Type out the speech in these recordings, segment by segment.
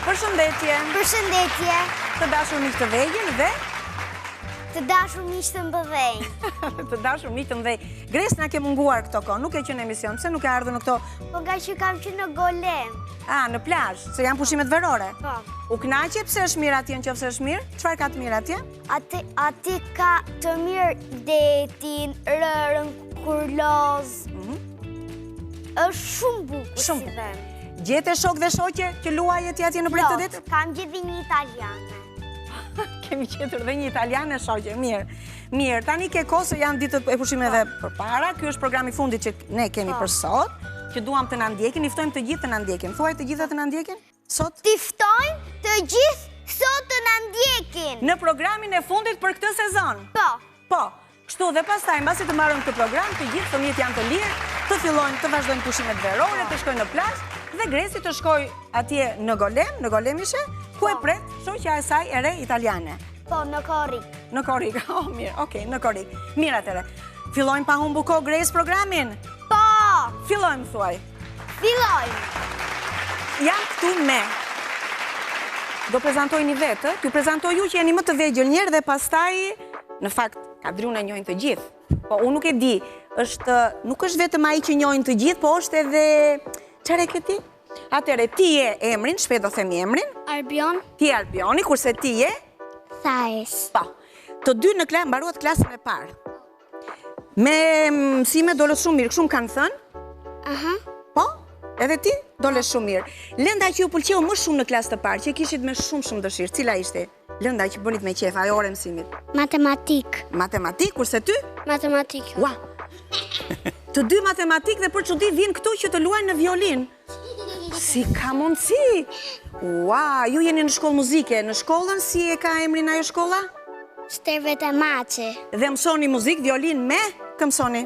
Përshëndetje. Përshëndetje. Të dashur miq të vejgjën dhe të dashur miq të mbëdhenj. Të dashur miq të mbëdhenj. Gres na ke munguar këto kohë, nuk e qenë në emision, pse nuk e ardhur në këto? Po nga që kam qenë në Golem. Në plazh, se janë pushimet verore. Po. U kënaqe pse është mirë atje nëse është mirë? Çfarë ka të mirë atje? Aty ka të mirë detin, rërën, kurloz. Është shumë bukur si vend. Gjete shok dhe shoqe që luajë ti atje në breg të ditë? Kam gjetë një italiane. Kemi gjetur dhe një italiane shoqe, mirë. Mirë, tani ke kohë se janë ditët e pushimeve përpara. Ky është programi i fundit që ne kemi për sot, që duam të na ndjekin, i ftojmë të gjithë të na ndjekin. Thuaj të gjitha të na ndjekin? Sot? Ti ftojmë të gjithë sot të na ndjekin. Në programin e fundit për këtë sezon? Po. Kështu dhe pastaj, mbasi të marrën këtë program, të gjithë fëmijët janë të lirë, të fillojnë të vazhdojnë pushimet verore, të shkojnë në plazh dhe Gresi të shkojë atje në Golem, në Golemishe, ku e pret shoqja e saj e re italiane. Po, në Korrik. Në Korrik. Oh, mirë. Okej, në Korrik. Mirë atëre. Fillojmë pa humbu kohë Gres programin? Po. Fillojmë thuaj. Fillojmë. Jam këtu me. Do prezantoj një vetë, t'ju prezantoj ju që jeni më të vegjël njerë dhe pastaj, në fakt, Kadriun e njohin të gjithë. Po, unë nuk e di, nuk është vetëm ai që njohin të gjithë, po është edhe... Çfarë ke ti? Atëre, ti je emrin, shpejt do themi emrin. Arbion. Ti je Arbioni, kurse ti je? Thaes. Po. Të dy në klasë, mbaruat klasën e parë. Me mësime dole shumë mirë, kështu më kanë thënë? Aha. Po? Edhe ti? Dole shumë mirë. Lënda që ju pëlqeu më shumë në klasë të parë, që kishit me shumë dëshirë, cila ishte? Lënda që bënit me qef, ajo ore mësimit? Matematik. Matematik, kurse ty? Matematik. Ua! Të dy matematik dhe për çudi vinë këtu që të luajnë në violin. Si ka mundësi? Ua, ju jeni në shkollë muzike. Në shkollën si e ka emrin ajo shkolla? Shterve të Maçe. Dhe mësoni muzik, violin me? Kë mësoni?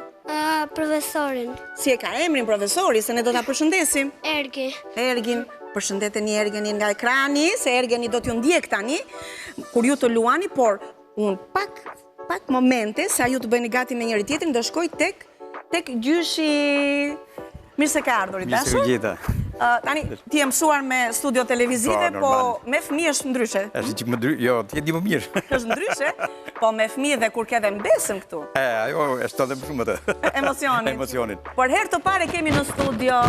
Profesorin. Si e ka emrin profesori, se ne do ta përshëndesim? Ergi. Ergin. Përshëndeteni Ergenin nga ekrani, se Ergeni do t'ju ndjek tani, kur ju të luani, por unë pak momente, sa ju të bëni gati me njëri tjetrin, do shkoj tek gjyshi... Mirë se ka ardhurit, dashur? Mirë se gjitha. Tani, ti e mësuar me studio televizive, po me fëmijë është ndryshe. Është që më ndryshe, jo, ti e di më mirë. është ndryshe, po me fëmijë dhe kur ke dhe mbesën këtu. Ajo, është të dhe më shumë të. Emocionin. Por herë të pare kemi në studio...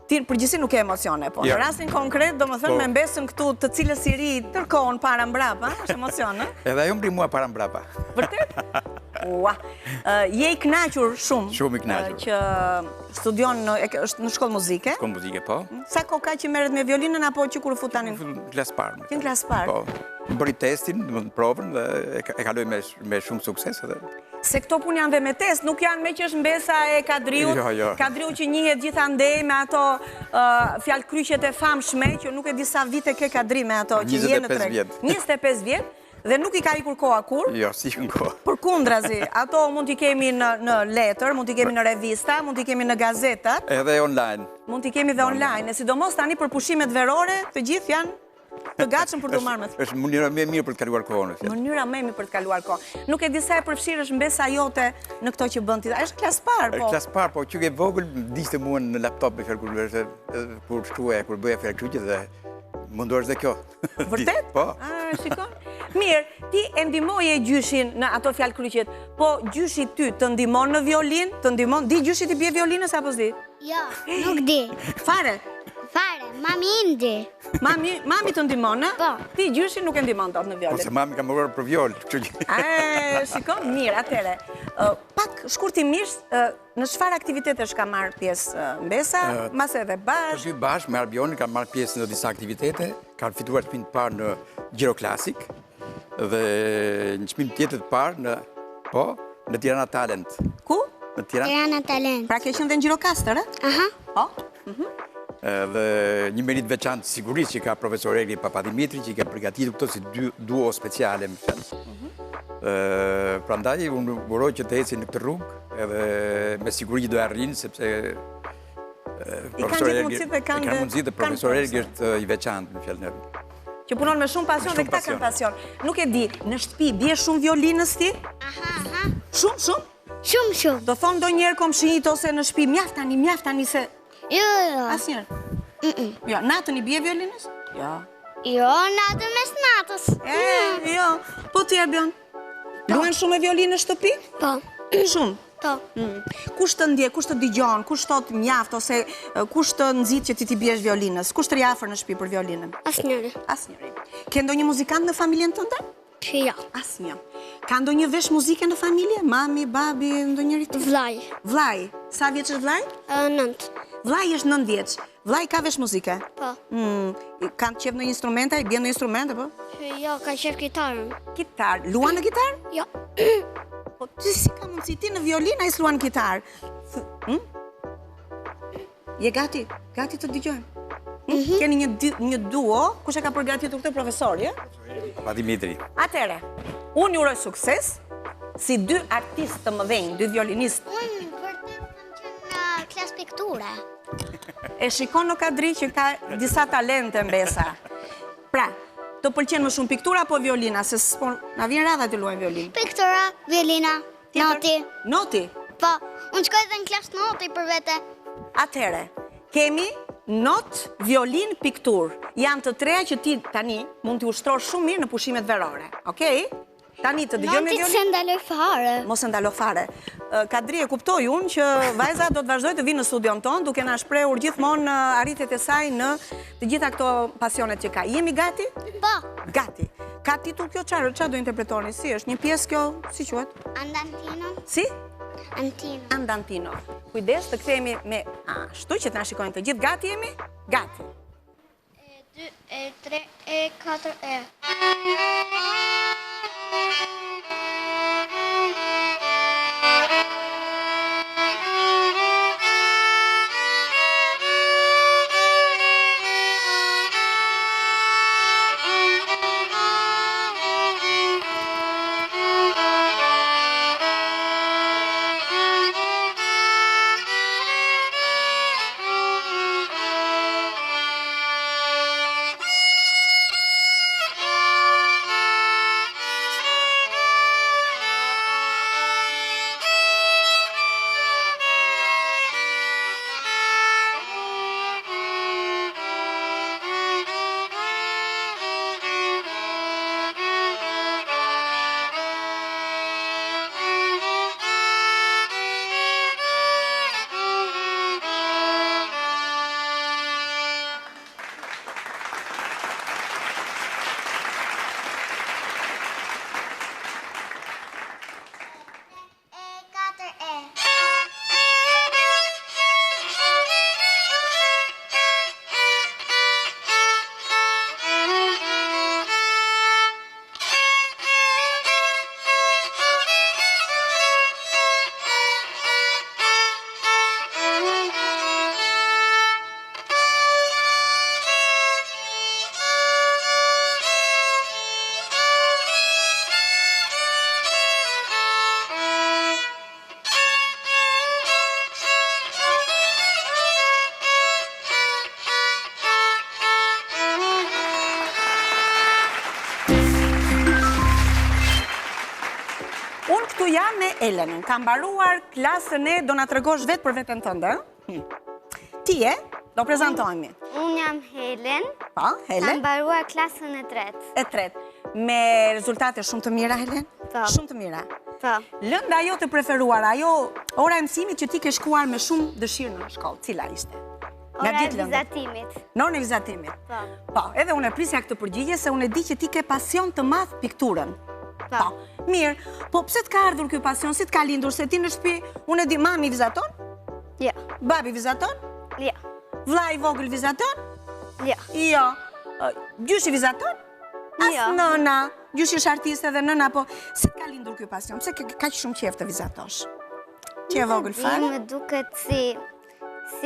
Ti përgjithsi nuk e emocione, po në rastin konkret, do më thënë me mbesën këtu të cilës i ri tërkohën para mbrapa, është emocion, Edhe ajo mbri mua para mbrapa. Vërtet? Ua, je i kënaqur shumë. Shumë i kënaqur. Që studion në shkollë muzike. Shkollë muzike, po. Sa kohë ka që merret me violinën, apo që kur futanin? Klasë parë. Në klasë parë. Po, bëri testin, në provën dhe e kaloj me shumë sukses edhe. Se këto pun janë dhe me test, nuk janë me që është mbesa e Kadriut. Kadriu që njihet gjithandej me ato fjalë kryqet e famshme, që nuk e di sa vite ke Kadri me ato që je në treg. 25 vjet. Dhe nuk i ka ikur koha kur? Jo, si në koha. Përkundrazi, ato mund t'i kemi në letër, mund t'i kemi në revista, mund t'i kemi në gazetat. Edhe online. Mund t'i kemi dhe online. E sidomos tani për pushimet verore, të gjithë janë të gatshëm për të marrë me thë. Është mënyra më e mirë për të kaluar kohën. Mënyra më e mirë për të kaluar kohën. Nuk e di sa e përfshirë është mbesa jote në këto që bën ti. Është klasë parë, po. Është klasë parë, po që ke vogël diste mua në laptop me fjalë kur shkruaja, kur bëja fjalë kryqe dhe mundohesh dhe kjo. Vërtet? Po. Shikon? Mirë, ti e ndihmoje gjyshin në ato fjalë kryqet, po gjyshi ty të ndihmon në violin, të ndihmon, di gjyshi ti bie violinës apo s'di? Jo, nuk di. Fare? Fare, mami im di. Mami të ndihmon, a? Po. Ti gjyshi nuk e ndihmon dot në violin. Ose mami ka mëruar për viol, kështu që. Shikon, mirë, atëre. Pak shkurtimisht, në çfarë aktivitetesh ka marrë pjesë mbesa, mas edhe bashkë? Dy bashkë me Arbionin ka marrë pjesë në disa aktivitete, ka fituar çmimin e parë në Gjiroklasik dhe një çmim tjetër të parë në Tirana Talent. Ku? Në Tirana. Tirana Talent. Pra ke qenë dhe në Gjirokastër, Aha. Po. Dhe një merit veçantë sigurisht që ka profesor Ergi Papadimitri, që i ka përgatitur këto si duo speciale, më thënë. Prandaj, unë uroj që të eci në këtë rrugë, edhe me siguri do arrin, sepse profesor Ergi ka mundësi dhe profesor Ergi është i veçantë në fjalën e vet. Që punon me shumë pasion dhe këta kanë pasion. Nuk e di, në shtëpi bie shumë violinës ti? Aha. Shumë? Shumë. Do thonë ndonjëherë komshinjit ose në shtëpi, mjaft tani se... Jo. Asnjëherë. Jo, natën I bie violinës? Jo. Jo, natën mes natës. Jo. Po ti Erbion? Luan shumë e violinë në shtëpi? Po. Shumë. Po. Kush të ndje, kush të digjon, kush thot mjaft, ose kush të nxit që ti biesh violinës? Kush të rjafër në shtëpi për violinën? Asnjëri. Asnjëri. Ke ndonjë muzikant në familjen tënde? Jo. Asnjë. Ka ndonjë vesh muzike në familje? Mami, babi, ndonjëri tjetër? Vllai. Vllai. Sa vjeç është vllai? 9. Vllai është 9 vjeç. Vllai ka vesh muzike? Po. Kanë qef në instrumenta, I bjen në instrumente, po? Jo, ka qef kitarën. Kitar. Luan në kitar? Jo. Po ti si ka mundësi ti në violinë ai luan kitar? Je gati? Gati të dëgjojmë? Keni një duo, kush e ka përgatitur këtë profesori, Papa Dimitri. Atëre, unë ju uroj sukses si dy artistë të mëdhenj, dy violinistë. Unë vërtet kam qenë në klas pikture. E shikon në kadri që ka disa talente mbesa. Pra, të pëlqen më shumë piktura apo violina, se na vjen radha të luajmë violinë. Piktura, violina, noti. Noti? Po, unë shkoj edhe në klas noti për vete. Atëre, kemi not, violin, piktur. Janë të treja që ti tani mund t'i ushtrosh shumë mirë në pushimet verore. Okej? Tani të dëgjojmë me Noti violin. se ndaloj fare. Mos e ndalo fare. Kadri, e kuptoj unë që vajza do të vazhdoj të vinë në studion ton, duke na shprehur gjithmonë arritjet e saj në të gjitha këto pasionet që ka. Jemi gati? Po. Gati. Ka titull kjo çfarë do interpretoni? Si është një pjesë kjo, si quhet? Andantino. Si? Antino. Andantino. Kujdes, të kthehemi me ashtu që të na shikojnë të gjithë. Gati jemi? Gati. 2, 3, 4. Unë këtu jam me Elenën, kam mbaruar klasën e, do na tregosh vetë për veten tënde. Ti e, do prezantohemi. Unë jam Helen. Pa, Helen. Kam mbaruar klasën e 3. E tretë. Me rezultate shumë të mira, Helen? Po. Shumë të mira. Po. Lënda jo të preferuar, ajo ora e mësimit që ti ke shkuar me shumë dëshirë në shkollë, cila ishte? Ora e vizatimit. Në orën e vizatimit. Po. Po, edhe unë e prisja këtë përgjigje se unë e di që ti ke pasion të madh pikturën. Po. Mirë, po pse të ka ardhur ky pasion, si të ka lindur, se ti në shtëpi, unë e di mami vizaton, Jo. babi vizaton, Jo. vllai i vogël vizaton, Jo. jo, gjyshi vizaton, as Jo. nëna, gjyshi është artiste dhe nëna, po si të ka lindur ky pasion, pse ke kaq shumë qejf të vizatosh? Ti e vogël fare? Më duket si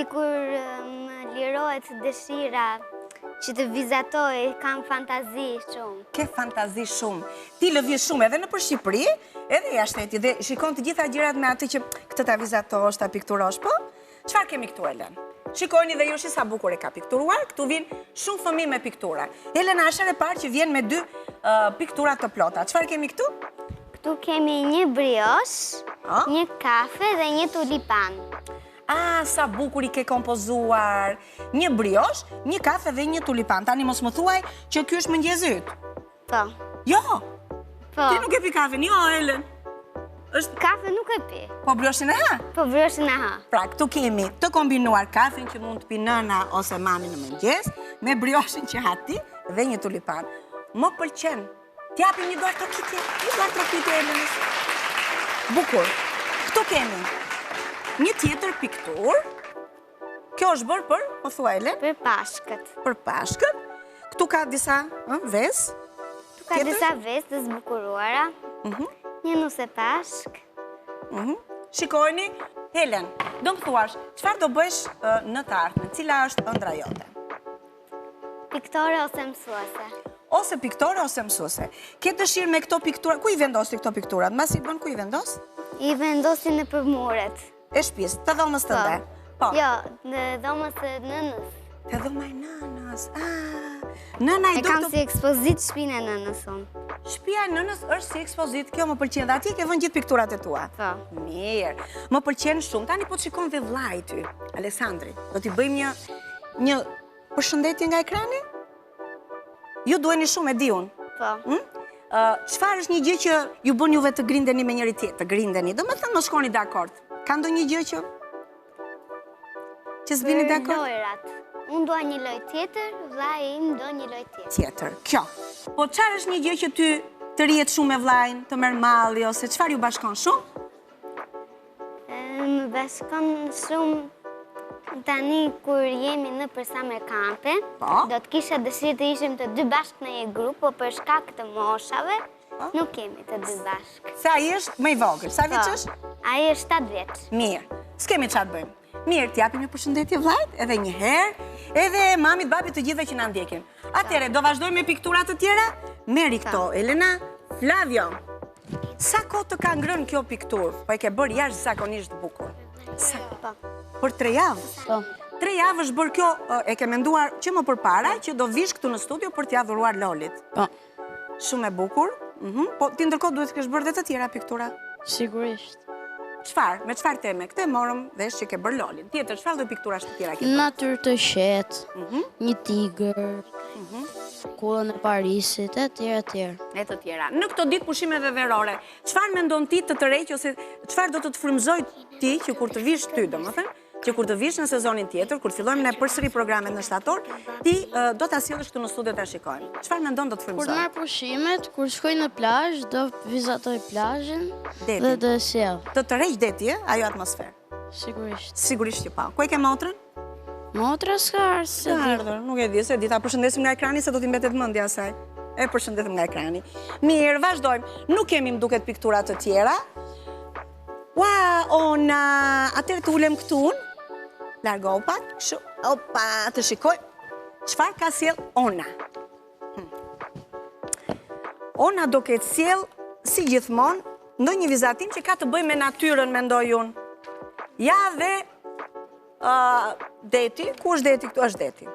kur më lirohet dëshira që të vizatoj, kam fantazi shumë. Ke fantazi shumë. Ti lëviz shumë edhe nëpër Shqipëri, edhe jashtë shtetit dhe shikon të gjitha gjërat me atë që këtë ta vizatosh, ta pikturosh, po? Çfarë kemi këtu, Elen? Shikojni dhe jushi sa bukur e ka pikturuar, këtu vijnë shumë fëmijë me piktura. Elena është e parë që vjen me 2 piktura të plota. Çfarë kemi këtu? Këtu kemi një briosh, një kafe dhe një tulipan. Sa bukur i ke kompozuar. Një briosh, një kafe dhe një tulipan. Tani mos më thuaj që ky është mëngjezi yt. Po. Jo. Po. Ti nuk e pi kafen, jo, Elen. Kafe nuk e pi. Po brioshin e ha? Po brioshin e ha. Pra, këtu kemi të kombinuar kafen që mund të pi nëna ose mami në mëngjes, me brioshin që ha ti dhe një tulipan. Më pëlqen. T'japim një dorë trokitje, Elenës. Bukur. Këtu kemi një tjetër piktur. Kjo është bërë për, po thua Elen? Për Pashkët. Për Pashkët. Këtu ka disa vezë. Këtu ka disa vezë të zbukuruara. Një nuse pashk. Shikojni, Helen, do më thuash, çfarë do bësh në të ardhmen? Cila është ëndra jote? Piktore ose mësuese. Ose piktore ose mësuese. Ke dëshirë me këto piktura? Ku i vendosi këto pikturat? Mbas i bën ku i vendos? I vendosin në për muret. E shtëpisë, të dhomës tënde. Po. Jo, në dhomës të nënës. Te dhoma e nënës. Nëna i E kam si ekspozit shpinë e nënës unë. Shtëpia e nënës është si ekspozit, kjo më pëlqen dhe atje ke vënë gjithë pikturat e tua. Po. Mirë, më pëlqen shumë. Tani po të shikon dhe vllai ty, Alessandri. Do t'i bëjmë një përshëndetje nga ekrani? Ju duheni shumë, e di unë. Po. Çfarë është një gjë që ju bën juve të grindeni me njëri tjetër, të grindeni? Do me thënë mos shkoni dakord. Ka ndonjë gjë që s'bini dakord? Për lojrat. Unë dua një lojë tjetër, vllai im do një lojë tjetër. Tjetër, kjo. Po çfarë është një gjë që ty të rihet shumë me vllajin, të merr malli ose çfarë ju bashkon shumë? Më bashkon shumë tani kur jemi në për summer campe, do të kisha dëshirë të ishim të dy bashkë në një grup, po për shkak të moshave nuk kemi të dy bashkë. Se ai është më i vogël, sa vjeç është? Ai është 7 vjeç. Mirë, s'kemi çfarë të bëjmë. Mirë, t'japim një përshëndetje vllajt, edhe një herë, edhe mamit, babit, të gjithëve që na ndjekin. Atëherë, do vazhdojmë me piktura të tjera? Merri këto, Elena, Flavio. Sa kohë të ka ngrënë kjo pikturë? Po e ke bërë jashtëzakonisht bukur. Po. Për 3 javë? Po. 3 javë është bërë kjo, e ke menduar që më përpara që do vish këtu në studio për t'ia dhuruar Lolit. Po. Shumë e bukur. Po ti ndërkohë duhet të kesh bërë dhe të tjera piktura. Sigurisht. Çfarë? Me çfarë teme? Këtë morëm vesh që ke bërë Lolin. Tjetër, çfarë do pikturash të tjera ke bërë? Natyrë të qetë, një tigër, kullën e Parisit, e tjera. E të tjera. Në këto ditë pushimeve verore, çfarë mendon ti të tërheq ose çfarë do të frymëzoj ti që kur të vish ty, domethënë, që kur të vish në sezonin tjetër, kur fillojmë ne përsëri programet në shtator, ti do ta sjellësh këtu në studio ta shikojmë. Çfarë mendon do të frymëzoj? Kur marr pushimet, kur shkoj në plazh, do vizitoj plazhin Detin. dhe do sjell. Të tërheq deti, ajo atmosferë. Sigurisht. Sigurisht që po. Ku e ke motrën? Motra s'ka se di. Ardhur, nuk e di se di, ta përshëndesim nga ekrani se do t'i mbetet mendja asaj. E përshëndesim nga ekrani. Mirë, vazhdojmë. Nuk kemi më duket piktura të tjera. Ua, Ona, atëherë të ulem këtu unë. Largo pak, kështu. Opa, të shikoj. Çfarë ka sjell Ona? Ona do ketë sjell si gjithmonë ndonjë vizatim që ka të bëjë me natyrën, mendoj unë. Ja dhe deti, ku është deti? Këtu është deti.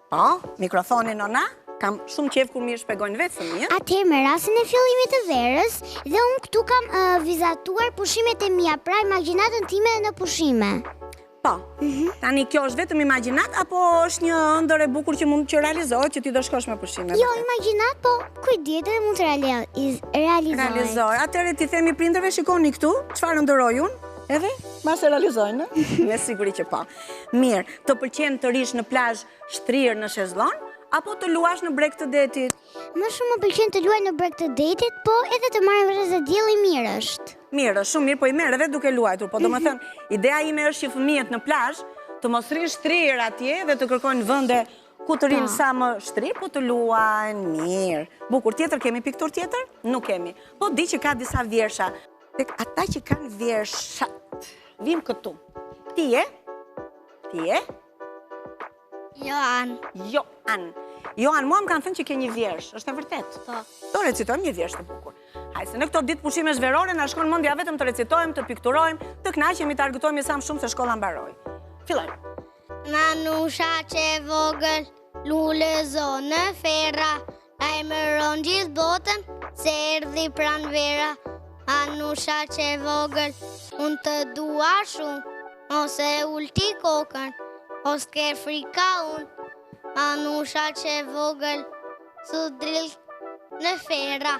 Po, mikrofonin Ona, kam shumë qejf kur mi shpjegojnë vetë fëmijët. Atëherë me rastin e fillimit të verës, dhe unë këtu kam vizatuar pushimet e mia, pra imagjinatën time në pushime. Po, tani kjo është vetëm imagjinat, apo është një ëndër e bukur që mund që realizohet që ti do shkosh me pushime? Jo, imagjinat, po kujdes dhe mund të realizohet. Realizohet. Atëherë ti themi prindërve, shikoni këtu, çfarë ndëroj unë? Edhe, mas e realizojnë, me siguri që po. Mirë, të pëlqen të rish në plazh shtrirë në shezllon, apo të luash në breg të detit? Më shumë më pëlqen të luaj në breg të detit, po edhe të marrim vesh se dielli mirë është. Mirë, shumë mirë, po i merr edhe duke luajtur, po domethënë, ideja ime është që fëmijët në plazh të mos rinë shtrirë atje dhe të kërkojnë vende ku të rinë sa më shtrirë, po të luajnë mirë. Bukur, tjetër kemi piktur tjetër? Nuk kemi. Po di që ka disa vjersha. Tek ata që kanë vjershat, vim këtu. Ti e? Joan. Joan, mua më kanë thënë që ke një vjersh, është e vërtet? Po. Do recitojmë një vjersh të bukur. Hajde, se në këto ditë pushimesh verore na shkon mendja vetëm të recitojmë, të pikturojmë, të kënaqemi, të argëtojmë sa më shumë se shkolla mbaroi. Fillojmë. Nanusha që vogël, lulezo në ferra, lajmëron gjithë botën, se erdhi pran vera. Anusha që vogël, unë të dua shumë, Ose e ulti kokën, ose ke frika unë, Anusha që e vogël, su drill në fera,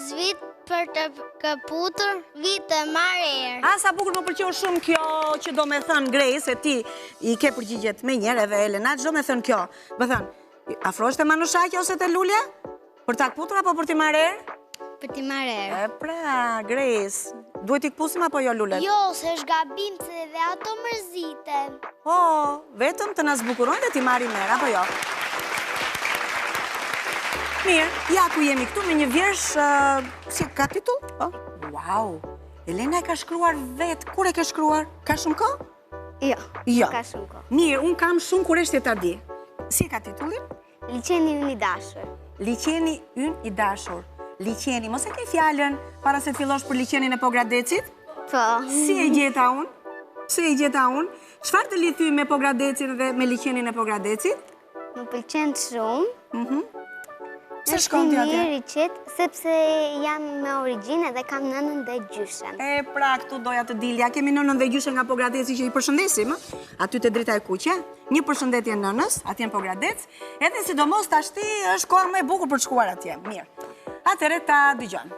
zvit për të këputur, vitë marer. A, sa bukur më pëlqeu shumë kjo që do me thënë Grace, e ti i ke përgjigjet me njerë edhe Elena, që do me thënë kjo. Më thënë, afrosh të Manushaqja ose të Lulja? Për ta këputur apo për t'i marer? Për t'i marer. E pra, Grace, duhet t'i këpusim apo jo Lullet? Jo, se është gabim se dhe ato mërziten. Po, vetëm të na zbukurojnë dhe t'i marri merë, apo jo? Mirë, ja ku jemi këtu me një vjersh, si ka titull? Wow, Elena e ka shkruar vetë, kur e ke shkruar? Ka shumë kohë? Jo, Jo. ka shumë kohë. Mirë, unë kam shumë kureshtje ta di. Si ka titullin? Liçeni ynë i dashur. Liçeni ynë i dashur. Liçeni, mos e ke fjalën para se të fillosh për liçenin e Pogradecit? Po. Si e gjeta unë? Si e gjeta unë? Çfarë të lidh ty me Pogradecin dhe me liçenin e Pogradecit? Më pëlqen shumë. Se shkon ti atje? Mirë i qetë, sepse jam me origjinë dhe kam nënën dhe gjyshen. E pra, këtu doja të dilja, kemi nënën dhe gjyshen nga Pogradeci që i përshëndesim, aty te drita e kuqe, një përshëndetje nënës, atje në Pogradec, edhe sidomos tashti është koha më e bukur për të shkuar atje. Mirë. Atëre ta dëgjon.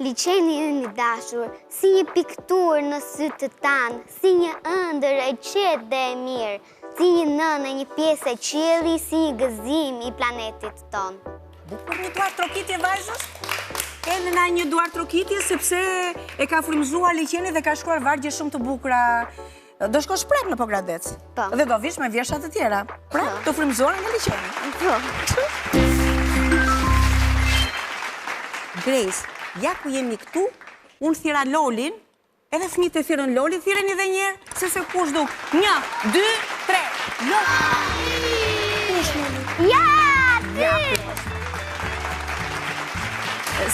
Liçeni ynë i dashur, si një piktur në sytë të tanë, si një ëndër e qetë dhe e mirë, si një nënë e një pjesë e qielli, si një gëzim i planetit tonë. Bukur një duar trokitje vajzës? Elena një duar trokitje sepse e ka frymzuar liçeni dhe ka shkruar vargje shumë të bukura. Do shkosh prap në Pogradec. Po. Dhe do vish me vjersha të tjera. Prap të frymzuara nga liçeni. Po. Grace, ja ku jemi këtu, unë thira Lolin, edhe fëmijët e thirën Loli, thireni dhe njerë, se kush duk. 1, 2, 3, Loli! Kush Loli? Ja, ty!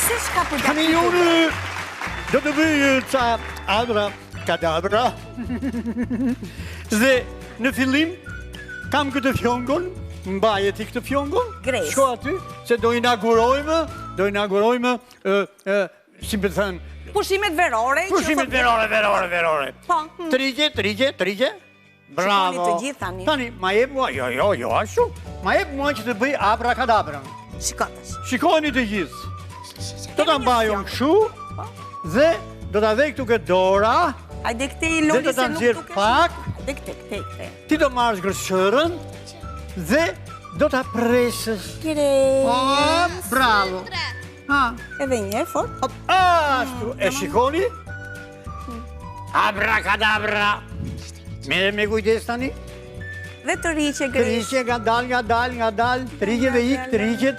Se shka për Tani unë do të bëj ca abra kadabra. Dhe në fillim kam këtë fjongon, mbaje ti këtë fjongon. Grace. Shko aty, se do inaugurojmë, si më thënë, pushimet verore. pushimet verore. Po. Trigje. Bravo. Shikoni të gjithë tani. Tani, ma jep mua, jo, ashtu. Ma jep mua që të bëj abra kadabra. Shikotash. Shikoni të gjithë. Do ta mbajon kështu dhe do ta vej këtu këtë dora. Hajde këtej Loli Dhe do ta se nuk nxjerr dukesh. pak. Hajde këtej. Ti do marrësh gërshërën dhe do ta presësh. Bravo. Ha, Edhe një herë fort. ashtu. E shikoni? Abracadabra. Me kujdes tani. Dhe të riqe Grace. Trishje nga dal. Trigje dhe ik, trigje.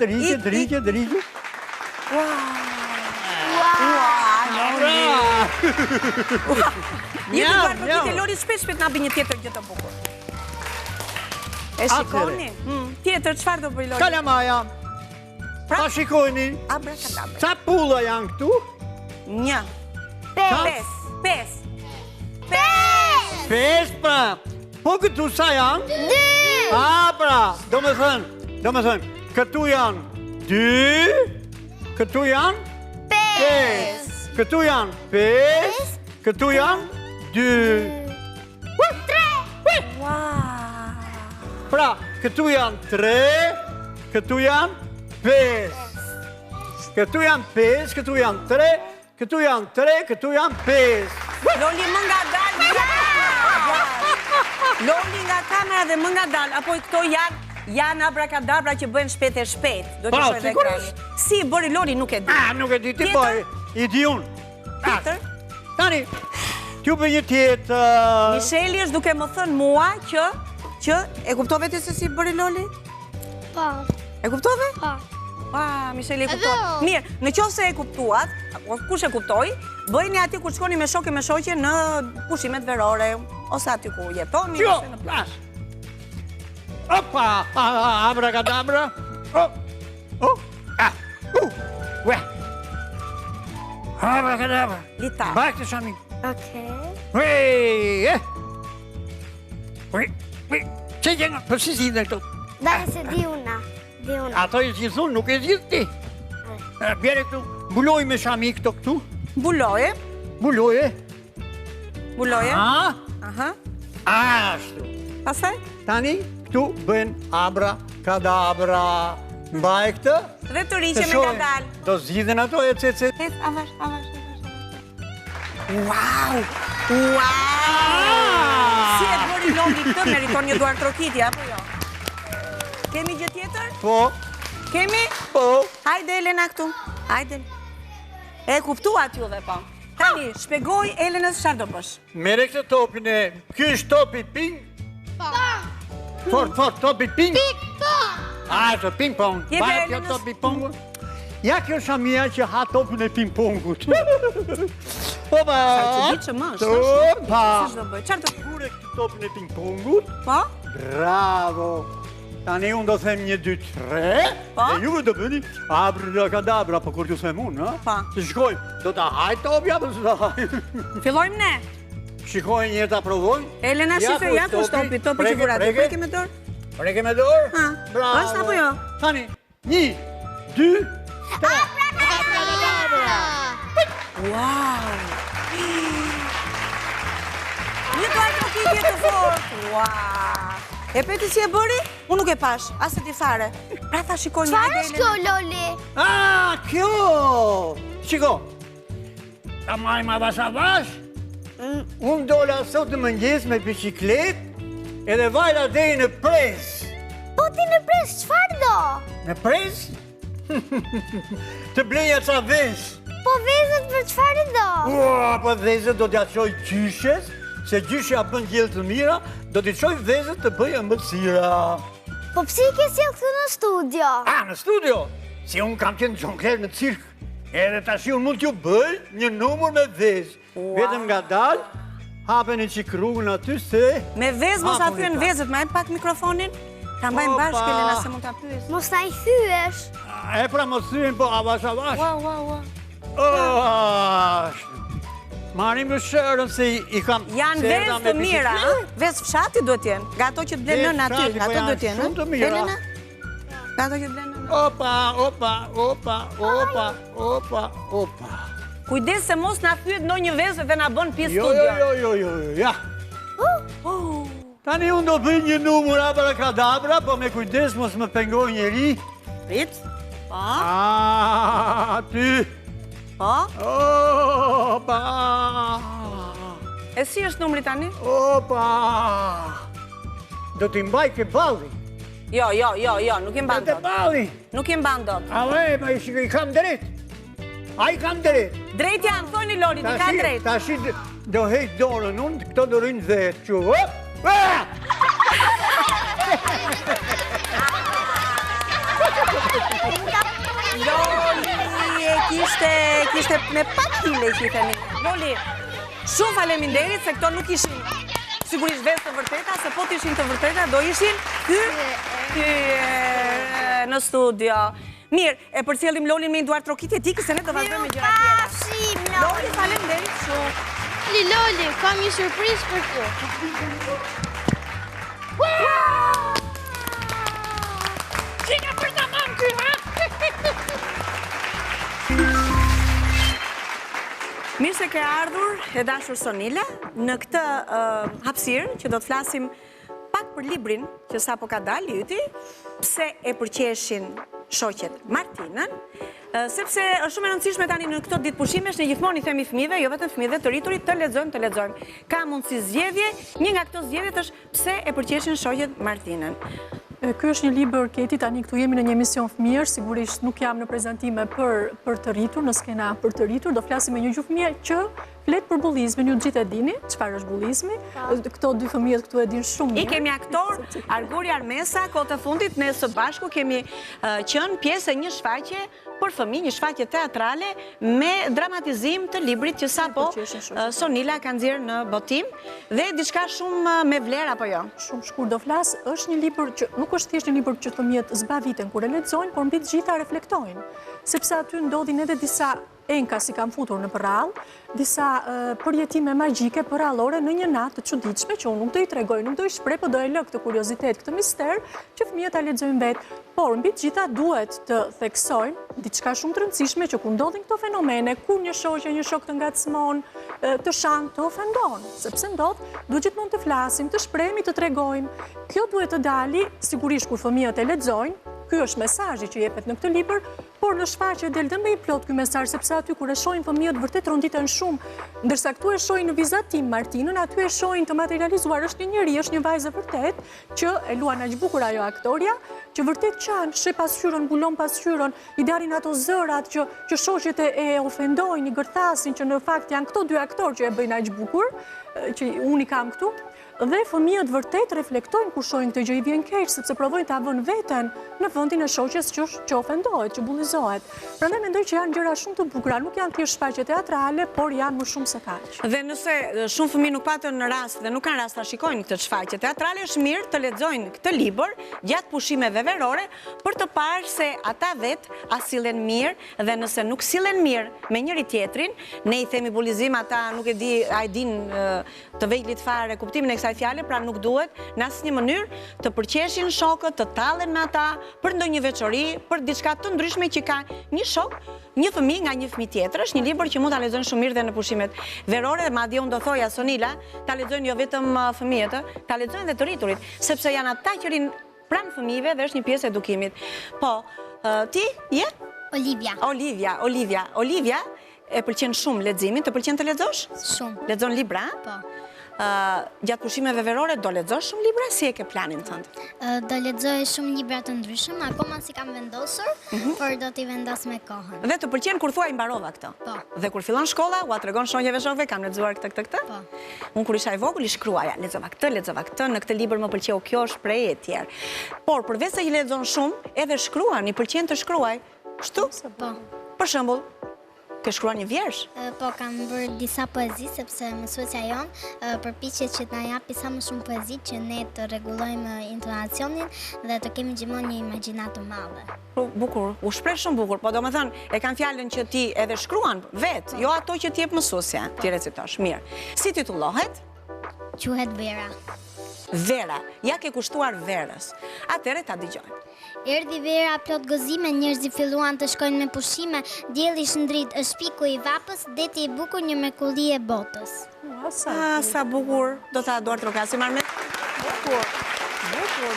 Një të duar trokitje Lori shpesh na bëj një tjetër gjë të bukur. E shikoni? Tjetër, çfarë do bëj Lori? Kalamaja. Ta shikoni. Abracadabra. Ca pulla janë këtu? 1, 5. 5 pra. Po këtu sa janë? 2. Pra, do me thënë, këtu janë 2, këtu janë 5. Këtu janë 5, këtu janë 2. 3. Pra, këtu janë 3, këtu janë 5. Këtu janë 5, këtu janë 3, këtu janë 3, këtu janë 5. Loli më nga dal. Loli nga kamera dhe më nga dal. Apo këto janë abracadabra që bëhen shpejt e shpejt. Do të shoh edhe ekranin. Si bëri Loli nuk e di. Nuk e di ti bëj. I di unë. Tjetër? Tani, t'ju bëj një tjetër. Misheli është duke më thënë mua që e kuptove ti se si bëri Loli? Po. E kuptove? Po. Misheli e kuptove. Mirë, në qoftë se e kuptuat, kush e kuptoi, bëjni aty kur shkoni me shokë me shoqe në pushimet verore, ose aty ku jetoni, ose në plazh. Opa, abracadabra. Abracadabra. Litar. Bajtë shami. Okej. Që gjenë, për si si dhe këtu? Daj se di una. Ato i që thunë, nuk e gjithë ti. Bjere këtu, mbuloj me shami këto këtu. Mbuloje. Mbuloje. Mbuloje. Aha. Ashtu. Pastaj? Tani, këtu bën abra, kadabra. Mbaj këtë. Dhe të riqe me nga dalë. Do zgjidhen ato e cece. Avash. Wow! Si e bëri Loli këtë, meriton një duar trokitje, apo jo? Kemi gjë tjetër? Po. Kemi? Po. Hajde, Elena, këtu. Hajde. E kuptuat ju dhe po. Tani, shpegoj Elenës çfarë do bësh. Mere këtë topin e... Ky është topi ping? Fort, topi ping? Ping-pong! Ashtu, ping-pong. Jep Baje Elenës. kjo topi ping-pong? Ja kjo Shamia që ha topin e ping-pongut. Opa! Sa që di që më është. Opa! Çfarë do bëj? Çfarë do bëj? Kure këtë topin e ping-pongut. Po? Bravo! Tani unë do them 1, 2, 3, Po? e juve do bëni abracadabra, po kur t'ju them unë, ha? Po. Të shkojmë, do t'a hajt topi apo s'ta hajt? Fillojmë ne. Shikojnë një t'a provojnë. Elena, shifre, ja ku shtopi, topi që vura ti. Preke me dorë? Preke me dorë? Ha, Bravo. është apo jo? Tani, 1, 2, 3. Wow! Një duar trokitje të fort! Wow! E peti si e bëri? Unë nuk e pash, asë ti fare. Pra tha shikoj një Çfarë është kjo, Loli? Kjo! Shiko, ta majmë avash. Unë dola sot në mëngjes me biciklet, edhe vajla deri në pres. Po ti në pres, çfarë do? Në pres? Të bleja ca vezë. Po vezët për çfarë do? Po vezët do t'ja qoj gjyshes, se gjyshja bën gjellë të mira, do t'i qoj vezët të bëjë ëmbëlsira. Po pse i ke sjell këtu në studio? Në studio, si unë kam qenë xhonkler në cirk, edhe tash unë mund t'ju bëj një numër me vezë. Vetëm nga dalë, hapen i qik rrugën aty se... Me vezë mos a thyen vezët, ma e pak mikrofonin? Ta mbajmë bashkë, Elena, se mund t'a pyes. Mos ta i thyesh. E pra mos thyen, po avash. Wow. Marim në shërën se i kam... Janë vezë të mira, vezë fshati duhet jenë, nga ato që të blenë nënë aty, Vezë fshati, ato po duhet jenë, janë shumë të mira. Elena? Nga ato që të blenë nënë. Opa. Kujdes se mos na thyet ndonjë vezë dhe na bën pjesë studio. Jo, ja. Tani unë do bëj një numër abracadabra, po me kujdes mos më pengoj njeri. Prit? Po? Ty. Po? Opa. E si është numri tani? Opa. Do t'i mbaj ke balli. Jo, nuk i mban Te dot. balli. Nuk i mban dot. Pa i kam drejt. I kam drejt. Drejt janë, thoni Lori, ti ka drejt. Tashi do hejt dorën unë, këto do rrinë dhe që. Loli e kishte me pak hile që i themi. Loli, shumë faleminderit se këto nuk ishin sigurisht vezë të vërteta, se po t'ishin të vërteta, do ishin ky në studio. Mirë, e përcjellim Lolin me një duar trokitje tiki, se ne do vazhdojmë me gjëra tjera. Pafshim, Loli, faleminderit shumë. Loli, kam një surprizë për ty. Që nga për të mamë ty, ha? Mirë se ke ardhur, e dashur Sonila, në këtë hapësirë që do të flasim pak për librin që sa po ka dalë yti, pse e përqeshin shoqet Martinën, sepse është shumë e rëndësishme tani në këto ditë pushimesh, ne gjithmonë i themi fëmijëve, jo vetëm fëmijëve, të rriturit, të lexojmë. Ka mundësi zgjedhje, një nga këto zgjedhjet është pse e përqeshin shoqet Martinën. Ky është një libër, Keti, tani këtu jemi në një emision fëmijësh, sigurisht nuk jam në prezantime për të rritur, në skena për të rritur, do flasim me një gjuhë fëmijë që flet për bullizmin, ju gjithë e dini çfarë është bullizmi. Këto dy fëmijët këtu e dinë shumë mirë. I kemi aktor Arguri Armesa, kohë të fundit ne së bashku kemi qenë pjesë e një shfaqje për fëmijë, një shfaqje teatrale me dramatizim të librit që sapo Sonila ka nxjerrë në botim dhe diçka shumë me vlerë apo jo? Shumë shkurt do flas, është një libër që nuk është thjesht një libër që fëmijët zbaviten kur e lexojnë, por mbi të gjitha reflektojnë. sepse aty ndodhin edhe disa enka si kam futur në përrall, disa përjetime magjike përrallore në një natë të çuditshme që unë nuk do i tregoj, nuk do i shpreh, por do e lë këtë kuriozitet, këtë mister që fëmijët ta lexojnë vetë. Por mbi të gjitha duhet të theksojmë diçka shumë të rëndësishme që kur ndodhin këto fenomene, kur një shoqe, një shok të ngacmon, të shan, të ofendon, sepse duhet gjithmonë të flasim, të shprehemi, të tregojmë. Kjo duhet të dali sigurisht kur fëmijët e lexojnë. Ky është mesazhi që jepet në këtë libër, por në shfaqje del dhe më i plot ky mesazh, sepse aty kur e shohin fëmijët vërtet ronditen shumë, ndërsa këtu e shohin në vizatim Martinën, aty e shohin të materializuar, është një njerëz, është një vajzë vërtet që e luan aq bukur ajo aktoria, që vërtet qan, sheh pasqyrën, mbulon pasqyrën, i dalin ato zërat që shoqet e ofendojnë, i gërthasin, që në fakt janë këto dy aktorë që e bëjnë aq bukur, që unë i kam këtu. Dhe fëmijët vërtet reflektojnë kur shohin këtë gjë, i vjen keq sepse provojnë ta vënë veten në vendin e shoqes që ofendohet, që bullizohet. Prandaj mendoj që janë gjëra shumë të bukura, nuk janë thjesht shfaqje teatrale, por janë më shumë se kaq. Dhe nëse shumë fëmijë nuk patën në rast dhe nuk kanë rast ta shikojnë këtë shfaqje teatrale, është mirë të lexojnë këtë libër gjatë pushimeve verore për të parë se ata vetë a sillen mirë dhe nëse nuk sillen mirë me njëri tjetrin, ne i themi bullizim, ata nuk e di, a e din të vejtlit fare kuptimin e kësaj fjale, pra nuk duhet në asnjë mënyrë të përqeshin shokët, të tallen me ata për ndonjë veçori, për diçka të ndryshme që ka një shok, një fëmijë nga një fëmijë tjetër. Është një libër që mund ta lexojnë shumë mirë dhe në pushimet verore, madje unë do thoja Sonila, ta lexojnë jo vetëm fëmijët, ta lexojnë dhe të rriturit, sepse janë ata që rin pranë fëmijëve dhe është një pjesë e edukimit. Po, ti je? Olivia, e pëlqen shumë leximin, të pëlqen të lexosh? Shumë. Lexon libra? Po. Gjatë pushimeve verore do lexosh shumë libra, si e ke planin tënd? Do lexoj shumë libra të ndryshëm, akoma si kam vendosur, por do t'i vendos me kohën. Dhe të pëlqen kur thua i mbarova këtë? Po. Dhe kur fillon shkolla, ua tregon shonjeve shokëve, kam lexuar këtë. Po. Unë kur isha i vogël i shkruaja, lexova këtë, në këtë libër më pëlqeu kjo, shprehje e tjerë. Por përveç se i lexon shumë, edhe shkruan, i pëlqen të shkruaj. Kështu? Po. Për shembull, ke shkruar një vjersh? Po, kam bërë disa poezi, sepse mësuesja jonë përpiqet që të na japi sa më shumë poezi që ne të rregullojmë intonacionin dhe të kemi gjithmonë një imagjinat të madhe. Bukur, u shpreh shumë bukur, po domethënë e kanë fjalën që ti edhe shkruan vet, jo ato që ti jep mësuesja, ti recitosh. Mirë. Si titullohet? Quhet Vera. Vera, ja ke kushtuar Verës. Atëre ta dëgjojmë. Erdhi vera plot gëzime, njerëzit filluan të shkojnë me pushime, dielli shndrit është piku i vapës, deti i bukur një mrekulli e botës. Sa bukur, do ta duar trokasi marrë. Bukur,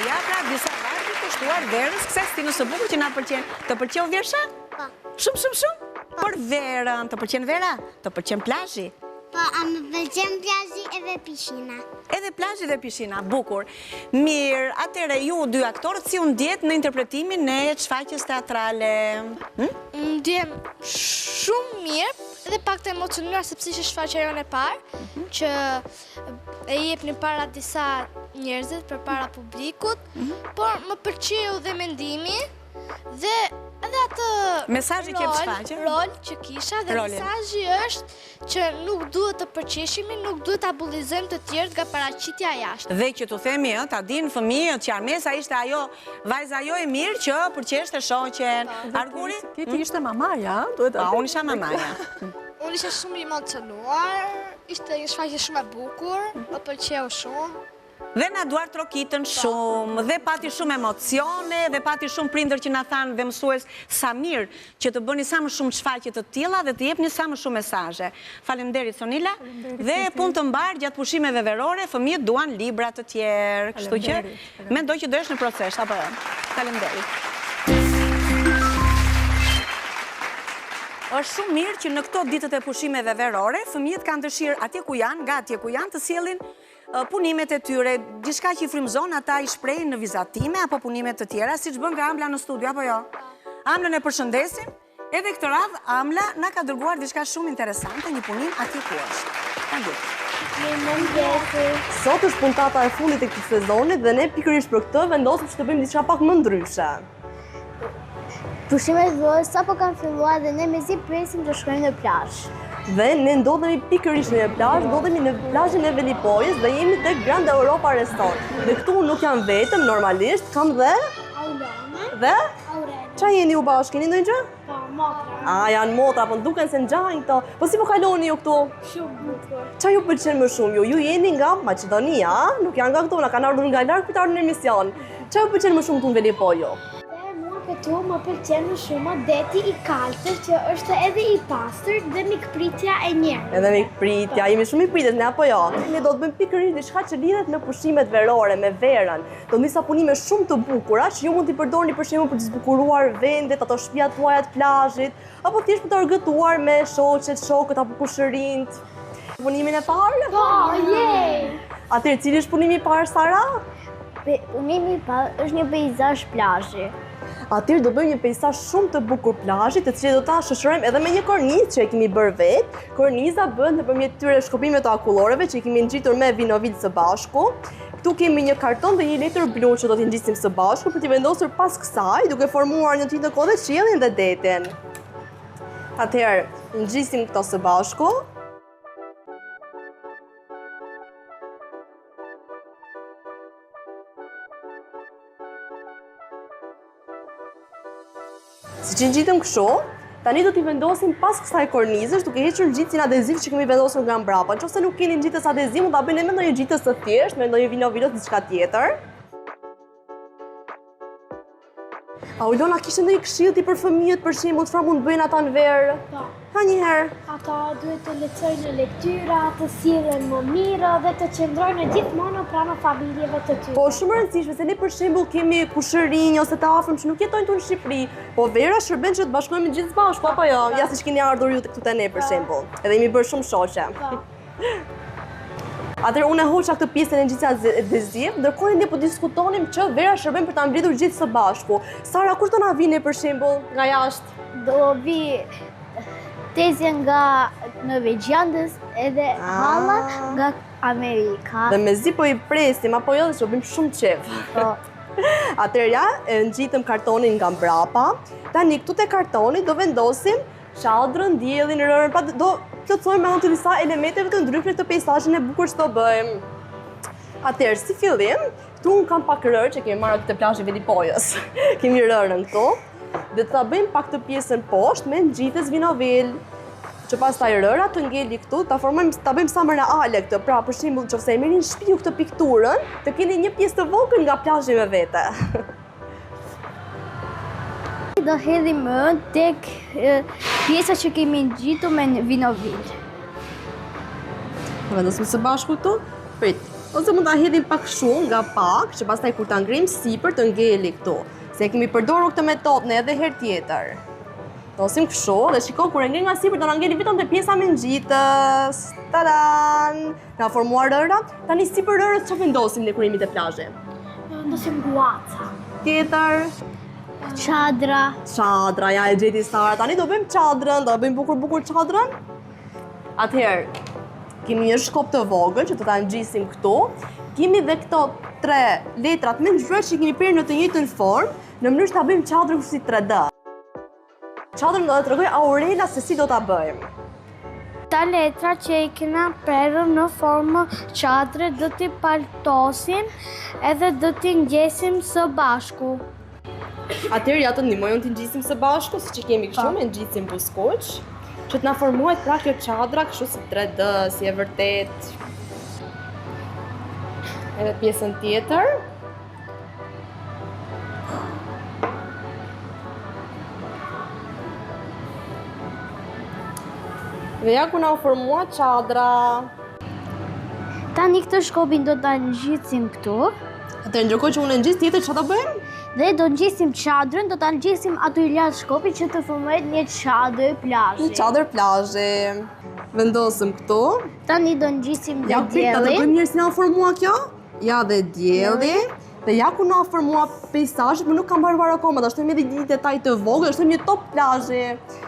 ja pra disa vargje kushtuar Verës, kësaj stilës së bukur që na pëlqen. Të pëlqeu Vjersha? Po. Shumë. Por Verën, të pëlqen Vera? Të pëlqen plazhi? Po, a më pëlqen plazhi edhe pishina. Edhe plazhi dhe pishina, bukur. Mirë, atëre ju dy aktorët si u ndjet në interpretimin e shfaqjes teatrale? Ndjem shumë mirë dhe pak të emocionuar sepse ishte shfaqja jonë e parë, që e jepni para disa njerëzit, përpara publikut, por më pëlqeu dhe mendimi dhe edhe atë mesazhi që shfaqe, rol që kisha dhe mesazhi është që nuk duhet të përqeshimi, nuk duhet ta bullizojmë të tjerët nga paraqitja jashtë. Dhe që tu themi, ta dinë fëmijët që Armesa ishte ajo vajza ajo e mirë që përqeshte shoqen. Arguri? Ti ishte mamaja, duhet ta. Unë isha mamaja. Unë isha shumë i emocionuar, ishte një shfaqje shumë e bukur, më pëlqeu shumë. Dhe na duar trokitën shumë, dhe pati shumë emocione, dhe pati shumë prindër që na thanë dhe mësues sa mirë që të bëni sa më shumë shfaqje të tilla dhe të jepni sa më shumë mesazhe. Faleminderit Sonila. Dhe punë të mbar gjatë pushimeve verore, fëmijët duan libra të tjerë, kështu që mendoj që do jesh në proces, apo jo. Faleminderit. Është shumë mirë që në këto ditët e pushimeve verore, fëmijët kanë dëshirë atje ku janë, nga atje ku janë të sjellin punimet e tyre, diçka që i frymëzon ata i shprehin në vizatime apo punimet të tjera, siç bën nga Amla në studio, apo jo? Amlën e përshëndesim. Edhe këtë radhë Amla na ka dërguar diçka shumë interesante, një punim atje ku është. Sot është puntata e fundit e këtij sezoni dhe ne pikërisht për këtë vendosim që të bëjmë diçka pak më ndryshe. Pushimet verore sapo kanë filluar dhe ne mezi presim të shkojmë në plazh. Dhe ne ndodhemi pikërisht në një plazh, ndodhemi në plazhin e Velipojës dhe jemi tek Grand Europa Resort. Dhe këtu nuk jam vetëm, normalisht, kam dhe... Aurene. Dhe? Aurene. Qa jeni u bashkë, jeni ndonjë gjë? Po, Janë motra, po duken se ngjajnë këto. Po si po kaloni ju këtu? Shumë bukur. Çfarë ju pëlqen më shumë ju? Ju jeni nga Maqedonia, a? Nuk janë nga këtu, na kanë ardhur nga larg për të ardhur në emision. Çfarë ju pëlqen më shumë këtu në Velipojë? Këtu më pëlqen më shumë deti I kaltër që është edhe I pastër dhe mikpritja e njerëzve. Edhe mikpritja, jemi shumë I pritet ne apo jo? Ne do të bëjmë pikërisht diçka që lidhet me pushimet verore, me verën. Do disa punime shumë të bukura që ju mund t'i përdorni për shembull për të zbukuruar vendet, ato shtëpia tuaja të plazhit, apo thjesht për të argëtuar me shoqet, shokët apo kushërinjt. Punimin e parë? Po, jej! Atëherë, cili është punimi I parë, Sara? Punimi I parë është një peizazh plazhi. Atëherë do bëjmë një peizazh shumë të bukur plazhit, të cilin do ta shoqërojmë edhe me një kornizë që e kemi bërë vetë. Korniza bëhet nëpërmjet këtyre shkopimeve të akullorëve që I kemi ngjitur me vinovil së bashku. Këtu kemi një karton dhe një letër blu që do t'i ngjisim së bashku për t'i vendosur pas kësaj, duke formuar në të kohë qiellin dhe detin. Atëherë, ngjisim këto së bashku. Si që ngjitëm kështu, tani do t'i vendosim pas kësaj kornizësh duke hequr ngjitsin adeziv që kemi vendosur nga mbrapa. Nëse nuk keni ngjitës adeziv, mund ta bëni me ndonjë ngjitës të thjeshtë, me ndonjë vinovil ose diçka tjetër. A Ulona kishte ndonjë këshill ti për fëmijët, për shembull, çfarë mund bëjnë ata në verë? Po. Ha njëherë. Ata duhet të lexojnë lektyra, të sillen më mirë dhe të qëndrojnë gjithmonë pranë familjeve të tyre. Po shumë e rëndësishme se ne për shembull kemi kushërinj ose të afërm që nuk jetojnë këtu në Shqipëri, po vera shërben që të bashkohemi gjithë bashku apo jo? Ja siç keni ardhur ju këtu te ne për shembull. Edhe jemi bërë shumë shoqe. Atëherë unë e hoqa këtë pjesën e ngjitjes adeziv, ndërkohë ne po diskutonim që vera shërben për ta mbledhur gjithë së bashku. Sara, kush do na vini për shembull nga jashtë? Do vi Tezja nga Norvegjandës edhe Halla nga Amerika. Dhe mezi po I presim apo jo, dhe që bëjmë shumë qef. Atëherë ja, ngjitëm kartonin nga mbrapa. Tani këtu te kartoni do vendosim çadrën, diellin, rërën, pa do plotësojmë me anë të disa elementeve të ndryshme të peizazhin e bukur që do bëjmë. Atëherë, si fillim, këtu unë kam pak rërë që kemi marrë këtë plazhin e Velipojës. Kemi rërën këtu. Dhe ta bëjmë pak të pjesën poshtë me ngjitës vinovil. Që pastaj rëra të ngeli këtu, ta formojmë, ta bëjmë sa më reale këtë. Pra, për shembull, nëse e merrin në shtëpi këtë pikturën, të keni një pjesë të vogël nga plazhi me vete. Do hedhim tek pjesa që kemi ngjitur me vinovil. Vendosim së bashku këtu. Prit. Ose mund ta hedhim pak shumë nga pak, që pastaj kur ta ngrim sipër të ngeli këtu. Se kemi përdorur këtë metodë në edhe herë tjetër. Dosim kështu dhe shiko kur e ngrim nga sipër do na ngeli vetëm te pjesa me ngjitës. Tadan! Na formuar rëra. Tani sipër rërës çfarë vendosim ne kur jemi te plazhi? Vendosim guaca. Tjetër. Çadra. Çadra, ja e gjeti Sara. Tani do bëjmë çadrën, do bëjmë bukur çadrën. Atëherë, kemi një shkop të vogël që do ta ngjisim këtu. Kemi dhe këto 3 letrat me ngjyrë që kemi prerë në të njëjtën formë, në mënyrë që ta bëjmë çadrën si 3D. Çadrën do të tregoj Aurela se si do ta bëjmë. Ta letra që I kena prerë në formë çadre do t'i paltosim edhe do t'i ngjesim së bashku. Atëherë ja të ndihmojmë t'i ngjisim së bashku, siç e kemi kështu me ngjitsim buzëkuq, që të na formohet pra kjo çadra kështu si 3D, si e vërtet. Edhe pjesën tjetër. Dhe ja ku na u formua çadra. Tani këtë shkopin do ta ngjitsim këtu. Atëherë ndërkohë që unë ngjis tjetër çfarë do bëjmë? Dhe do ngjisim çadrën, do ta ngjisim aty lart shkopit që të formohet një çadër plazhi. Një çadër plazhi. Vendosim këtu. Tani do ngjisim dhe Ja, prit, ta bëjmë mirë si na u formua kjo. Ja dhe dielli. Dhe ja ku na formua peizazhi, por nuk ka mbaruar akoma, do shtojmë edhe një detaj të vogël, shtojmë një top plazhi.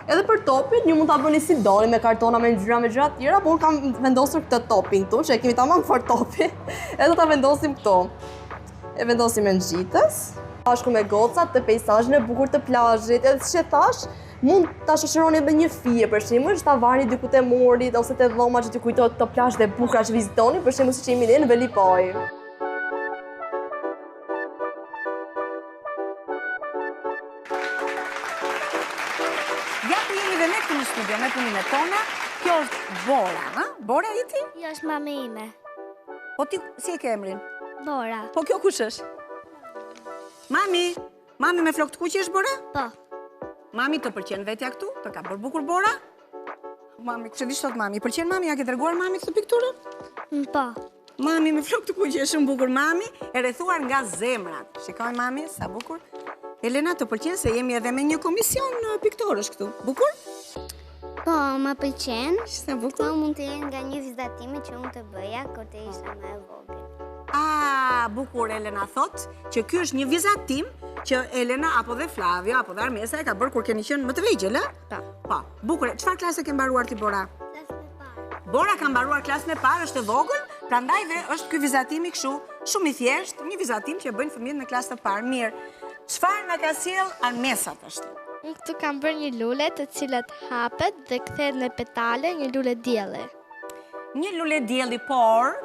Edhe për topin, ju mund ta bëni si doni me kartona, me ngjyra, me gjëra të tjera, por unë kam vendosur këtë topin këtu, që e kemi tamam fort topi. Edhe do ta vendosim këtu. E vendosim me ngjitës, bashku me gocat të peizazhin e bukur të plazhit. Edhe siç e thash, mund ta shoqëroni edhe një fije për shembull, që ta vani diku te murit ose te dhoma që t'ju kujtohet këto plazhe të bukura që vizitoni, për shembull siç jemi ne në Velipojë. dhe ne këtu në studio me punimet tona. Kjo është Bora, ha? Bora i ti? Jo, është mami ime. Po ti si e ke emrin? Bora. Po kjo kush është? Mami me flok të kuqe është Bora? Po. Mami të pëlqen vetja këtu? Të ka bërë bukur Bora? Mami, kështë di shtot mami? Pëlqen mami? Ja ke treguar mami këtë pikturën? Po. Mami me flok të kuqe është shumë bukur mami, e rrethuar nga zemrat. Shikoj mami, sa bukur. Elena, të pëlqen se jemi edhe me një komision piktorësh këtu. Bukur? Po, më pëlqen. Sa bukur. Po mund të jenë nga një vizatime që unë të bëja kur të isha më e vogël. Bukur, Elena thot që ky është një vizatim që Elena apo dhe Flavio apo dhe Armesa e ka bërë kur keni qenë më të vegjël, a? Po. Bukur. Çfarë klase ke mbaruar ti, Bora? Klasën e parë. Bora ka mbaruar klasën e parë, është e vogël, prandaj dhe është ky vizatimi kështu, shumë i thjeshtë, një vizatim që bëjnë fëmijët në klasën e parë. Mirë. Çfarë na ka sjell Armesa tash? Unë këtu kam bërë një lule të cilat hapet dhe kthehet në petale, një lule dielli. Një lule dielli, por,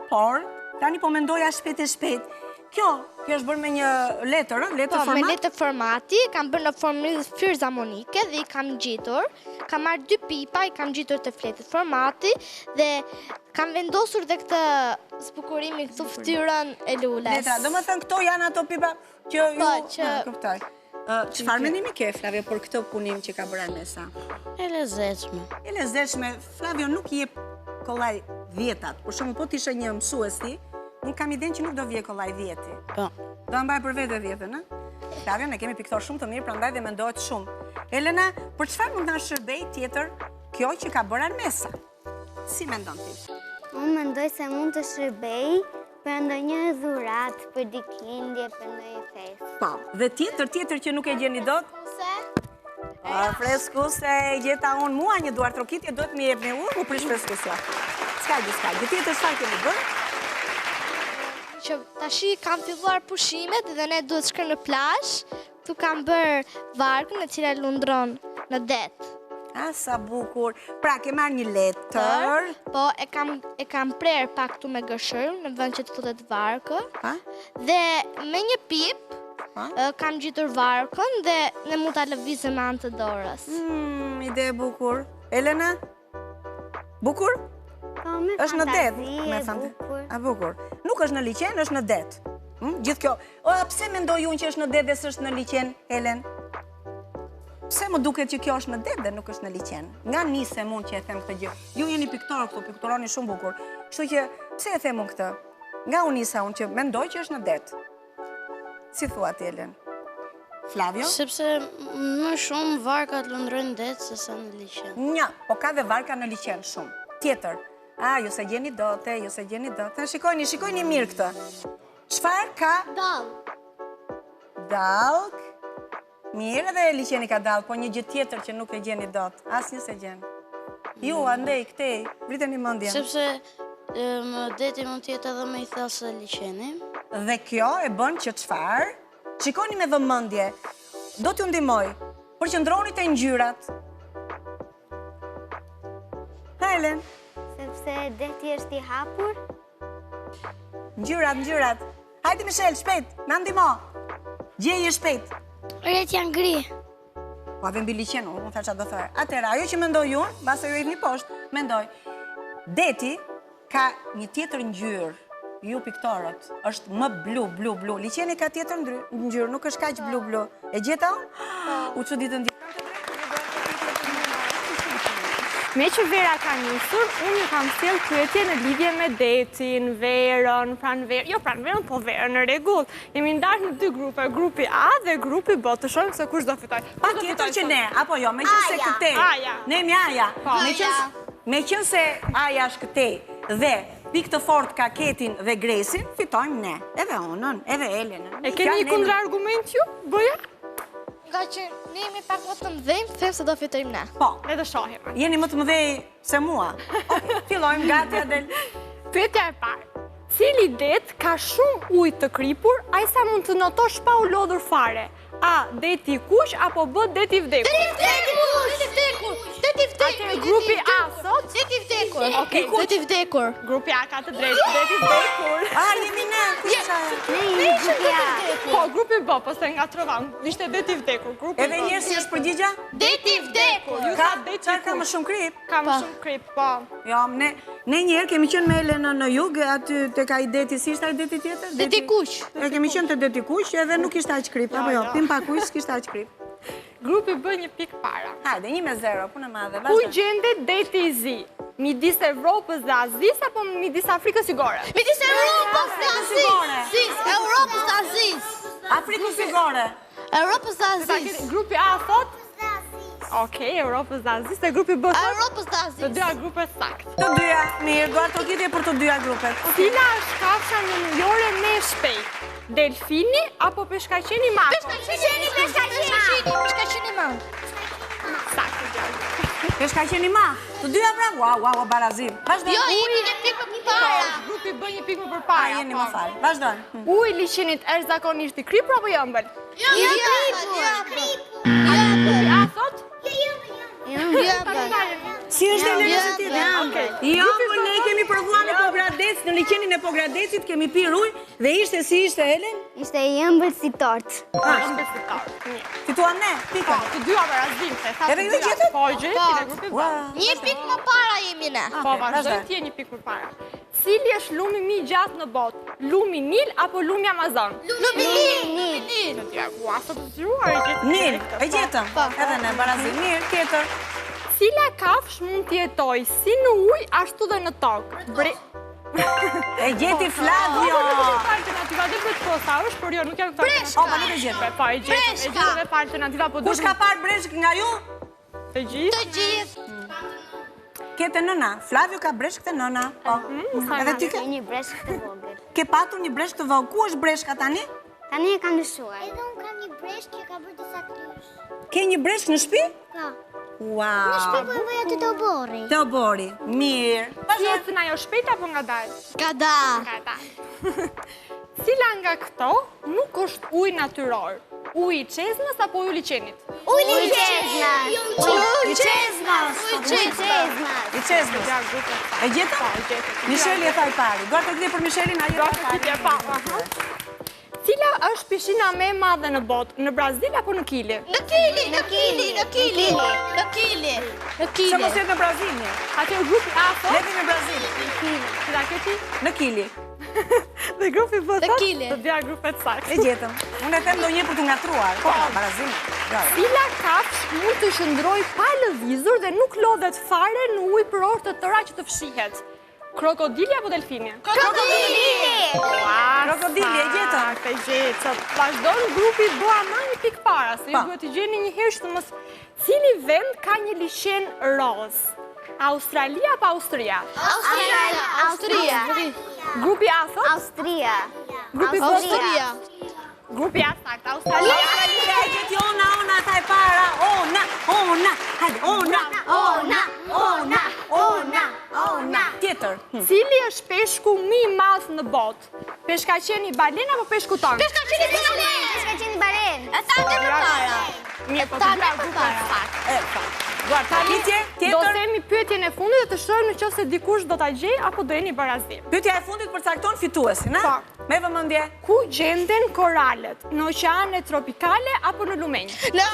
tani po mendoja shpejt. Kjo është bërë me një letër, letër format? Po, me letër formati, kam bërë në formë firzamonike dhe i kam gjitur. Kam marrë 2 pipa, i kam gjitur të fletit formati dhe kam vendosur dhe këtë zbukurimi këtu fytyrën e lules. Letra, do më thënë këto janë ato pipa që ju... Po, që... Kuptoj. Çfarë mendimi ke, Flavio, për këtë punim që ka bërë Armesa? E lezetshme. E lezetshme. Flavio nuk jep kollaj 10-at. Për shembull, po t'isha një mësuesi, unë kam idenë që nuk do vje kollaj 10-i. Po. Do mbaj për vete 10-ën, ë? Flavio, ne kemi piktor shumë të mirë, prandaj dhe mendohet shumë. Elena, për çfarë mund na shërbej tjetër kjo që ka bërë Armesa? Si mendon ti? Unë mendoj se mund të shërbej për ndonjë dhuratë, për ditëlindje, për ndonjë festë. Po, dhe tjetër që nuk e gjeni dot? Freskuse, gjeta unë mua një duar trokitje, do të mi jepni unë, mu prish freskusja. S'ka gjë, tjetër s'ka kemi bërë? Që tashi kam filluar pushimet dhe ne duhet shkojmë në plazh. Tu kam bërë varkën e cila lundron në det. Sa bukur. Pra, ke marrë një letër. Po, e kam prerë pak këtu me gëshërm në vend që të thotet varkë. Dhe me një pip kam gjitur varkën dhe ne mund ta lëvizim me anë të dorës. Ide e bukur. Elena? Bukur? Po, me është në det, fantasi e bukur. A bukur. Nuk është në liqen, është në det. Gjithë kjo. Pse mendoj unë që është në det dhe s'është në liqen, Elen? Pse më duket që kjo është në det dhe nuk është në liqen? Nga nisem unë që e them këtë gjë. Ju jeni piktorë këtu, pikturoni shumë bukur. Kështu që, pse e them unë këtë? Nga unë nisa unë që mendoj që është në det. Si thua ti, Elen? Flavio? Sepse më shumë varkat lundrojnë det se sa në liqen. Nja, po ka dhe varka në liqen shumë. Tjetër. Ju se gjeni dote, ju se gjeni dote. Shikojni mirë këtë. Çfarë ka? Dallk. Dallk. Mirë edhe liqeni ka dallk, po një gjë tjetër që nuk e gjeni dot. Asnjë se gjen. Ju, andej, këtej, vriteni mendjen. Sepse deti mund të jetë edhe më i thellë se liqeni. Dhe kjo e bën që çfarë? Shikoni me vëmendje. Do t'ju ndihmoj. Përqendroni te ngjyrat. Helen. Sepse deti është i hapur. Ngjyrat. Hajde Michelle, shpejt, na ndihmo. Gjeje shpejt. Rret janë gri. Po avem mbi liqen, unë thash do thoj. Atëherë, ajo që mendoj unë, mbas ajo jepni poshtë, mendoj. Deti ka një tjetër ngjyrë. Ju piktorët, është më blu. Liqeni ka tjetër ngjyrë, nuk është kaq blu. E gjeta unë? U çuditën. Me që Vera ka njësur, unë ju kam sjell pyetje në lidhje me detin, verën, pranverën, po verën në rregull. Jemi ndarë në 2 grupe, grupi A dhe grupi B, të shohim se kush do fitoj. Patjetër që ne, apo jo, meqense këtej. Ne jemi Aja. Meqense Aja është këtej dhe pikë të fortë ka Ketin dhe Gresin, fitojmë ne. Edhe unën, edhe Elenën. E keni një kontraargument ju, Boja? Nga që ne jemi pak më të mëdhenj, them se do fitojmë ne. Po. Le të shohim. Jeni më të mëdhej se mua. Fillojmë gati Adel. Pyetja e parë. Cili det ka shumë ujë të kripur, ai sa mund të notosh pa u lodhur fare? A, deti i kuq apo B, deti i vdekur? Deti i vdekur. Grupi A sot? Deti i vdekur. Okej, deti i vdekur. Grupi A ka të drejtë, deti i vdekur. Jemi ne. Ne jemi grupi A. Po, grupi grupi B, po se nga trovan, ishte deti vdekur. Edhe njerë si është përgjigja? Deti vdekur. Qa ka më shumë krip? Ka më shumë krip, po. Jo, ne njerë kemi qenë me Elena në jug, aty të ka i deti, si ishte a i deti tjetër? Deti kuq. E kemi qenë të deti kuq edhe nuk ishte aq krip, apo jo, pim pa kuq, s'kishte aq krip. Grupi B 1 pikë para. Hajde, 1-0, punë madhe. Ku gjendet deti i zi? Midis Evropës dhe Azis apo midis Afrikës Sigore? Midis Evropës dhe Azis. Evropës dhe Azis. Afrikës Sigore. Evropës dhe Azis. Grupi A thot? Okej, Evropës dhe Azis. Dhe grupi B thot? Evropës dhe Azis. Të dyja grupet sakt. Të dyja, mirë, duar të kitje për të dyja grupet. Cila është kafsha njëjore me shpejt? Delfini apo peshkaqeni mako? Peshkaqeni mako. Sakt, të dyja. Peshkaqeni ma, të dyja pra, wow, barazim. Vazhdo. Jo, jemi një pikë më përpara. Grupi B 1 pikë më përpara. Jeni më falë, vazhdo. Uji liçenit është zakonisht i kripur apo jo ëmbël? Jo, Grupi A thot? Si është e lërës e tjetë? Jo, po ne kemi provuar në Pogradec, në liçenin e Pogradecit kemi pirë ujë dhe ishte si ishte, Elen? Ishte i ëmbël si tort. Ëmbël si tort. Fituam ne, pika. Të dyja barazim, se tha. Edhe ju e gjetët? Po, gjetët dhe grupi B. Një pikë më para jemi ne. Po, vazhdoj t'je 1 pikë më para. Cili është lumi më i gjatë në botë? Lumi Nil apo lumi Amazon? Lumi Nil. Të dyja guasa të zgjuar e gjetëm. Nil, e gjetëm. Edhe ne, barazim, mirë, tjetër. Cila kafsh mund t'jetoj si në ujë ashtu dhe në tokë? E gjeti Flavio! Alternativa dhe për të posta është, por jo, nuk janë këta Breshka! O, pa nuk e gjetë. Pa, e gjetë dhe pa alternativa, po kush ka parë breshk nga ju? Të gjithë. Të gjithë. Kete nëna, Flavio ka breshk të nëna. Edhe ty ke? Një breshk të vogël. Ke patur një breshk të vogël. Ku është breshka tani? Tani e kam lëshuar. Edhe unë kam një breshk që ka bërë disa krysh. Ke një breshk në shtëpi? Ka. Wow! Në shtëpi po e bëja të obori. Të obori, mirë. Jetë nga jo shpejt apo nga dalë? Nga dalë. Nga dalë. Cila nga këto nuk është ujë natyror? Ujë i qezmës apo ujë liçenit? Ujë i qezmës. I qezmës. I qezmës. E gjetëm? Po, e gjetëm. Misheli e tha i pari. Duar të këtë për Mishelin, a jetë e pari. Cila është pishina me madhe në botë? Në Brazil apo në Kili? Në Kili. Se mos jetë në Brazil një. Ate u grupi A thot? Jeti në Brazil. Cila këti? Në Kili. Dhe grupi B thot? Kili. Të dyja grupet saktë. E gjetëm. Unë e them do një për të ngatruar. Po, Brazil. Cila kafsh mund të shëndroj pa lëvizur dhe nuk lodhet fare në ujë për orë të tëra që të fshihet? Krokodili apo delfini? Krokodili! Krokodili, e gjetëm? E gjetëm. Vazhdojnë grupi B ama 1 pikë para, se ju duhet të gjeni një herë që të mos... Cili vend ka një liçen roz? Australia apo Austria? Austria. Grupi A thot? Austria. Grupi B thot? Grupi A sakt, Australia. Australia, e gjeti ona, ta e para. Ona. Hajde, ona. Tjetër. Cili është peshku më i madh në botë? Peshkaqeni balen apo peshku ton? Peshkaqeni balen. E ta të përpara. Mirë, po të dyja grupet saktë. Duar, tjetër? Do themi pyetjen e fundit dhe të shohim nëse dikush do ta gjej apo do jeni barazim. Pyetja e fundit përcakton fituesin, a? Po. Me vëmendje. Ku gjenden koralet? Në oqeanet tropikale apo në lumenj? Në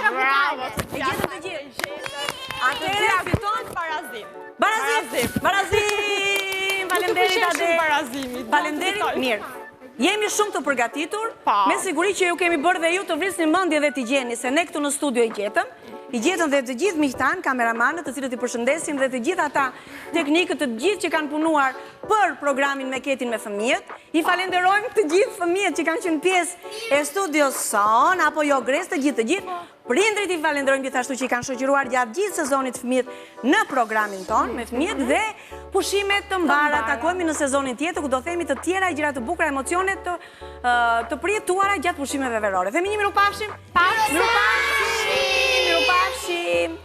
Bravo! E gjetëm të gjithë. Atëherë fiton barazim. Barazim! Faleminderit Ade. Faleminderit. Mirë. Jemi shumë të përgatitur, me siguri që ju kemi bërë dhe ju të vrisni mendje dhe t'i gjeni, se ne këtu në studio i gjetëm dhe të gjithë miqtan, kameramanët, të cilët i përshëndesim dhe të gjithë ata teknikët, të gjithë që kanë punuar për programin Me Ketin me fëmijët. I falenderojmë të gjithë fëmijët që kanë qenë pjesë e studios son, apo jo Gres, të gjithë. Prindrit i falenderojmë gjithashtu që i kanë shoqëruar gjatë gjithë sezonit fëmijët në programin ton me fëmijët dhe pushimet të mbara. Takohemi në sezonin tjetër ku do themi të tjera gjëra të bukura, emocione të përjetuara gjatë pushimeve verore. Themi një mirupafshim. Mirupafshim.